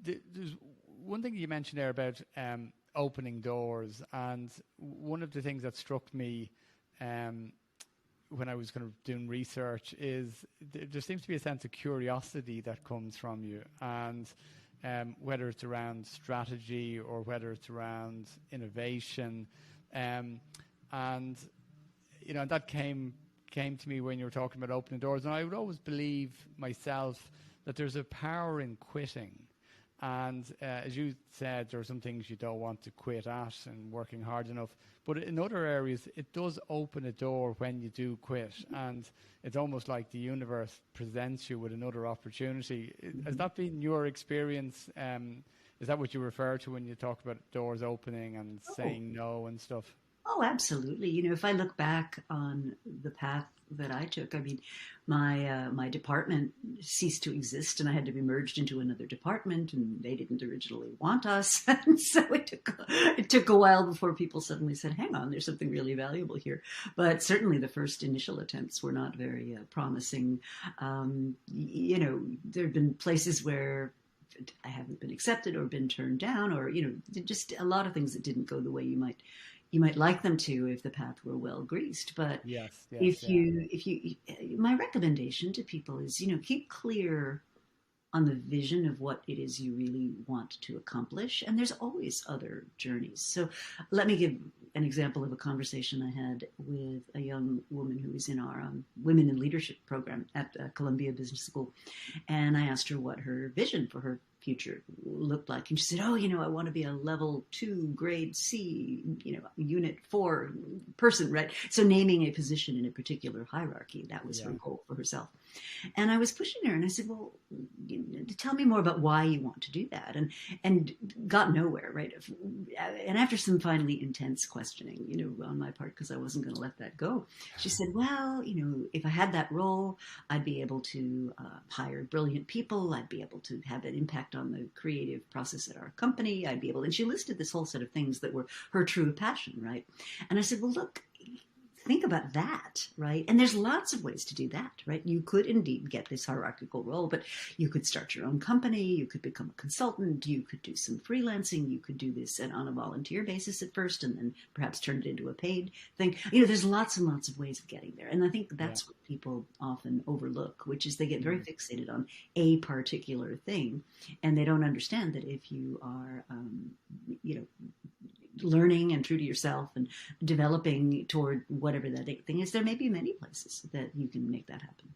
there's one thing you mentioned there about opening doors, and one of the things that struck me when I was kind of doing research is there seems to be a sense of curiosity that comes from you, and whether it's around strategy or whether it's around innovation, and that came to me when you were talking about opening doors, and I would always believe myself that there's a power in quitting. And as you said, there are some things you don't want to quit at and working hard enough. But in other areas, it does open a door when you do quit. And it's almost like the universe presents you with another opportunity. Has that been your experience? Is that what you refer to when you talk about doors opening and saying no and stuff? Oh, absolutely. If I look back on the path that I took, I mean, my department ceased to exist, and I had to be merged into another department, and they didn't originally want us, and so it took a while before people suddenly said, "Hang on, there's something really valuable here." But certainly, the first initial attempts were not very promising. There have been places where I haven't been accepted or been turned down, or just a lot of things that didn't go the way you might like them to if the path were well greased. But my recommendation to people is, keep clear on the vision of what it is you really want to accomplish. And there's always other journeys. So let me give an example of a conversation I had with a young woman who was in our Women in Leadership program at Columbia Business School. And I asked her what her vision for her future looked like. And she said, I want to be a level 2 grade C, unit 4 person, right? So naming a position in a particular hierarchy, that was her goal for herself. And I was pushing her and I said, well, tell me more about why you want to do that. And got nowhere, right? And after some finally intense questioning, on my part, because I wasn't going to let that go, she said, well, if I had that role, I'd be able to hire brilliant people. I'd be able to have an impact on the creative process at our company. I'd be able, and she listed this whole set of things that were her true passion, right? And I said, well, look, think about that, right? And there's lots of ways to do that, right? You could indeed get this hierarchical role, but you could start your own company. You could become a consultant. You could do some freelancing. You could do this on a volunteer basis at first, and then perhaps turn it into a paid thing. There's lots and lots of ways of getting there. And I think that's what people often overlook, which is they get very fixated on a particular thing. And they don't understand that if you are, learning and true to yourself and developing toward whatever that thing is, there may be many places that you can make that happen.